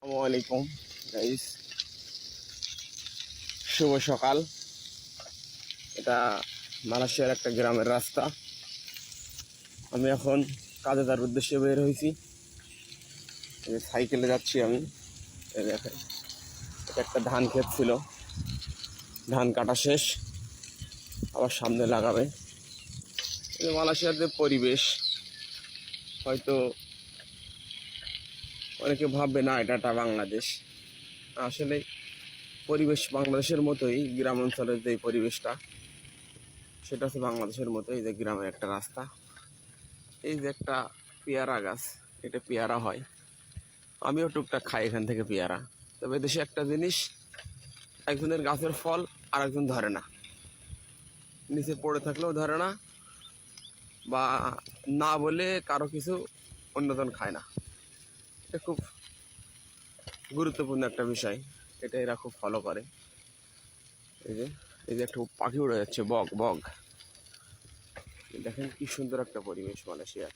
আসসালামু আলাইকুম গাইস, শুভ সকাল। এটা মালয়েশিয়ার একটা গ্রামের রাস্তা। আমি এখন কাজে তার উদ্দেশ্যে বের হয়েছি। সাইকেলে যাচ্ছি আমি। এই দেখেন, এটা একটা ধান ক্ষেত ছিল, ধান কাটা শেষ, আবার সামনে লাগাবে। এই মালয়েশিয়ার যে পরিবেশ, হয়তো অনেকে ভাববে না এটা একটা বাংলাদেশ। আসলে পরিবেশ বাংলাদেশের মতোই, গ্রাম অঞ্চলের যে পরিবেশটা সেটা হচ্ছে বাংলাদেশের মতো। এই যে গ্রামের একটা রাস্তা, এই যে একটা পেয়ারা গাছ, এটা পেয়ারা হয়। আমিও টুকটাক খাই এখান থেকে পেয়ারা। তবে দেশে একটা জিনিস, একজনের গাছের ফল আর একজন ধরে না, নিচে পড়ে থাকলেও ধরে না, বা না বলে কারো কিছু অন্যজন খায় না। এটা খুব গুরুত্বপূর্ণ একটা বিষয়, এটা এরা খুব ফলো করে। এই যে এই যে একটা পাখি উড়ে যাচ্ছে, বক বক। দেখেন কি সুন্দর একটা পরিবেশ মালয়েশিয়ার।